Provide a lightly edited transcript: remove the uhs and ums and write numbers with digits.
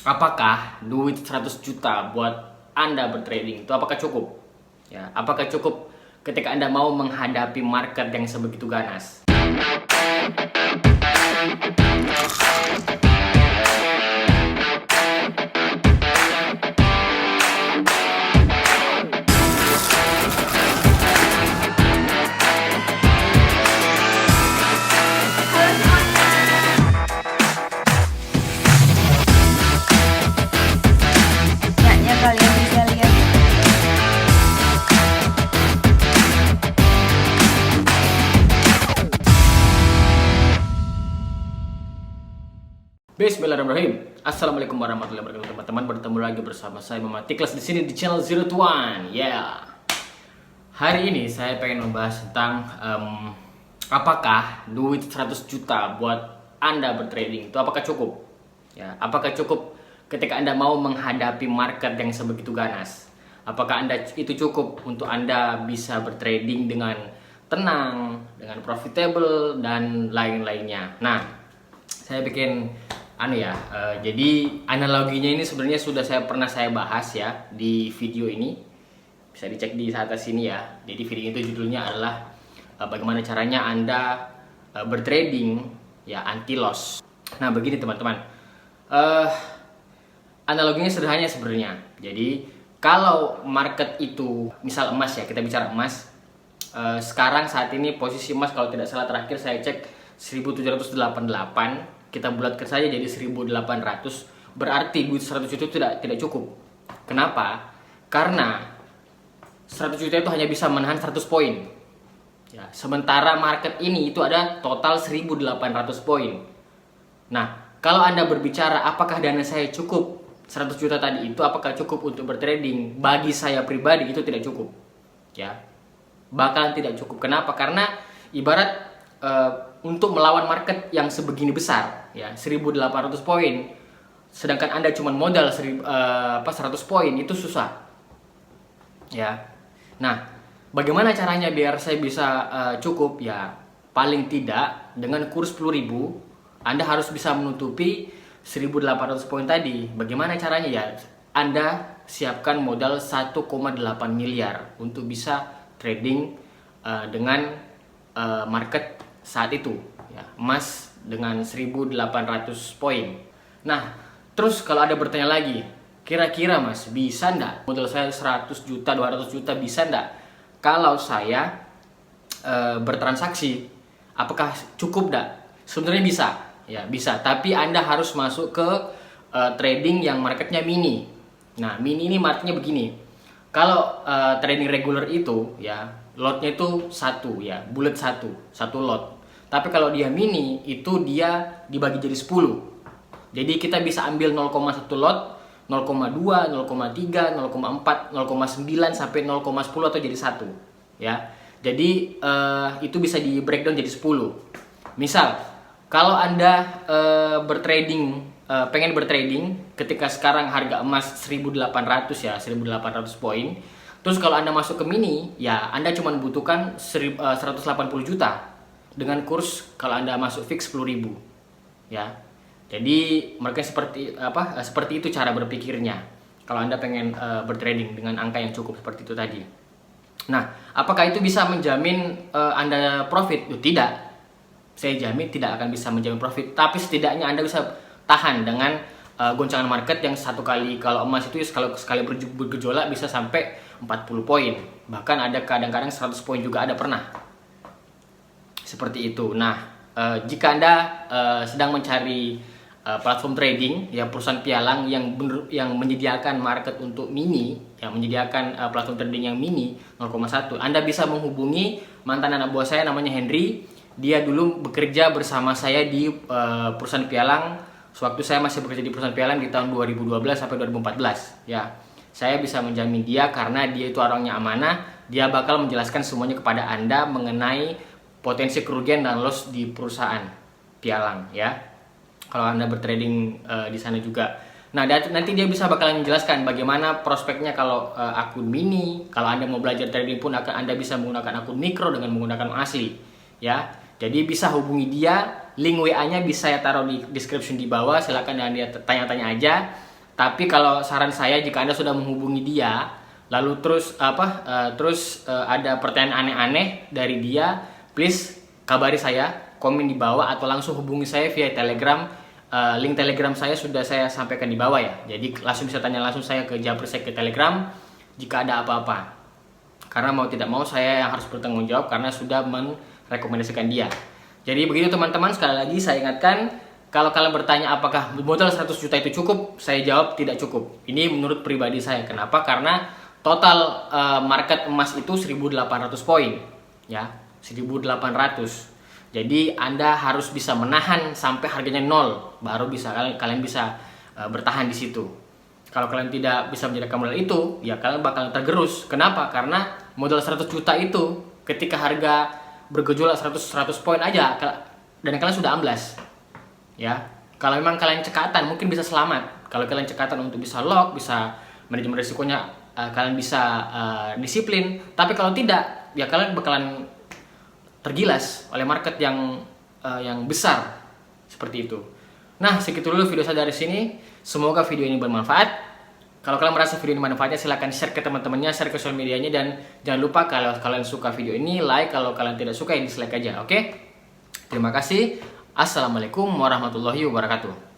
apakah duit 100 juta buat Anda bertrading itu apakah cukup? Ya, apakah cukup ketika Anda mau menghadapi market yang sebegitu ganas? Kayaknya kalian bisa lihat Bismillahirrahmanirrahim. Assalamualaikum warahmatullahi wabarakatuh, teman-teman. Bertemu lagi bersama saya Muhammad Tiklas di sini di channel Zero to One. Yeah. Hari ini saya pengen membahas tentang apakah duit 100 juta buat Anda bertrading itu apakah cukup? Ya, apakah cukup ketika Anda mau menghadapi market yang sebegitu ganas? Apakah Anda itu cukup untuk Anda bisa bertrading dengan tenang, dengan profitable dan lain-lainnya? Nah, saya bikin jadi analoginya ini sebenarnya sudah pernah saya bahas ya di video ini, bisa dicek di atas sini ya. Jadi video itu judulnya adalah bagaimana caranya Anda bertrading ya anti loss. Nah begini teman-teman, analoginya sederhana sebenarnya. Jadi kalau market itu misal emas ya, kita bicara emas. Sekarang saat ini posisi emas kalau tidak salah terakhir saya cek 1788, kita bulatkan saja jadi 1800, berarti duit 100 juta itu tidak cukup. Kenapa? Karena 100 juta itu hanya bisa menahan 100 poin. Ya, sementara market ini itu ada total 1800 poin. Nah, kalau Anda berbicara apakah dana saya cukup 100 juta tadi itu apakah cukup untuk bertrading? Bagi saya pribadi itu tidak cukup. Ya. Bakalan tidak cukup. Kenapa? Karena ibarat untuk melawan market yang sebegini besar ya 1800 poin, sedangkan Anda cuma modal 100 poin, itu susah ya. Nah, bagaimana caranya biar saya bisa cukup? Ya paling tidak dengan kurs 10.000 Anda harus bisa menutupi 1800 poin tadi. Bagaimana caranya? Ya Anda siapkan modal 1,8 miliar untuk bisa trading dengan market saat itu ya, emas dengan 1800 poin. Nah, terus kalau ada bertanya lagi, kira-kira Mas bisa ndak modal saya 100 juta, 200 juta bisa ndak kalau saya bertransaksi? Apakah cukup ndak? Sebenarnya bisa ya, bisa, tapi Anda harus masuk ke trading yang marketnya mini. Nah, mini ini marketnya begini. Kalau trading regular itu ya lotnya itu satu ya, bulat satu lot. Tapi kalau dia mini itu dia dibagi jadi 10. Jadi kita bisa ambil 0,1 lot, 0,2, 0,3, 0,4, 0,9 sampai 0,10 atau jadi 1 ya. Jadi itu bisa di breakdown jadi 10. Misal kalau Anda pengen bertrading ketika sekarang harga emas 1800 ya, 1800 poin. Terus kalau Anda masuk ke mini, ya Anda cuma membutuhkan 180 juta dengan kurs kalau Anda masuk fix 10.000 ya. Jadi mereka seperti itu cara berpikirnya kalau Anda pengen bertrading dengan angka yang cukup seperti itu tadi. Nah, apakah itu bisa menjamin Anda profit? Tidak. Saya jamin tidak akan bisa menjamin profit, tapi setidaknya Anda bisa tahan dengan goncangan market yang satu kali, kalau emas itu kalau sekali bergejolak bisa sampai 40 poin. Bahkan ada kadang-kadang 100 poin juga ada pernah. Seperti itu. Nah, jika Anda sedang mencari platform trading ya, perusahaan pialang yang menyediakan market untuk mini, yang menyediakan platform trading yang mini 0,1, Anda bisa menghubungi mantan anak buah saya namanya Henry. Dia dulu bekerja bersama saya di perusahaan pialang sewaktu saya masih bekerja di perusahaan pialang di tahun 2012 sampai 2014 ya. Saya bisa menjamin dia karena dia itu orangnya amanah. Dia bakal menjelaskan semuanya kepada Anda mengenai potensi kerugian dan loss di perusahaan pialang ya. Kalau Anda bertrading di sana juga. Nah, nanti dia bakalan menjelaskan bagaimana prospeknya kalau akun mini. Kalau Anda mau belajar trading pun Anda bisa menggunakan akun mikro dengan menggunakan asli ya. Jadi bisa hubungi dia, link WA-nya bisa saya taruh di description di bawah. Silakan Anda tanya-tanya aja. Tapi kalau saran saya, jika Anda sudah menghubungi dia, lalu terus ada pertanyaan aneh-aneh dari dia, please kabari saya, komen di bawah atau langsung hubungi saya via Telegram. Link Telegram saya sudah saya sampaikan di bawah ya. Jadi langsung bisa tanya langsung saya ke Jabersek ke Telegram jika ada apa-apa. Karena mau tidak mau saya yang harus bertanggung jawab karena sudah merekomendasikan dia. Jadi begitu teman-teman, sekali lagi saya ingatkan, kalau kalian bertanya apakah modal 100 juta itu cukup, saya jawab tidak cukup. Ini menurut pribadi saya. Kenapa? Karena total market emas itu 1.800 poin, ya, 1.800. Jadi Anda harus bisa menahan sampai harganya 0, baru bisa kalian bisa bertahan di situ. Kalau kalian tidak bisa menjalankan modal itu, ya kalian bakal tergerus. Kenapa? Karena modal 100 juta itu ketika harga bergejolak 100 poin aja dan kalian sudah amblas. Ya. Kalau memang kalian cekatan mungkin bisa selamat. Kalau kalian cekatan untuk bisa lock, bisa manajemen risikonya, kalian bisa disiplin. Tapi kalau tidak, ya kalian bakalan tergilas oleh market yang besar seperti itu. Nah, segitu dulu video saya dari sini. Semoga video ini bermanfaat. Kalau kalian merasa video ini bermanfaatnya, silahkan share ke teman-temannya, share ke sosial medianya, dan jangan lupa kalau kalian suka video ini, like. Kalau kalian tidak suka, ya dislike aja, oke? Terima kasih. Assalamualaikum warahmatullahi wabarakatuh.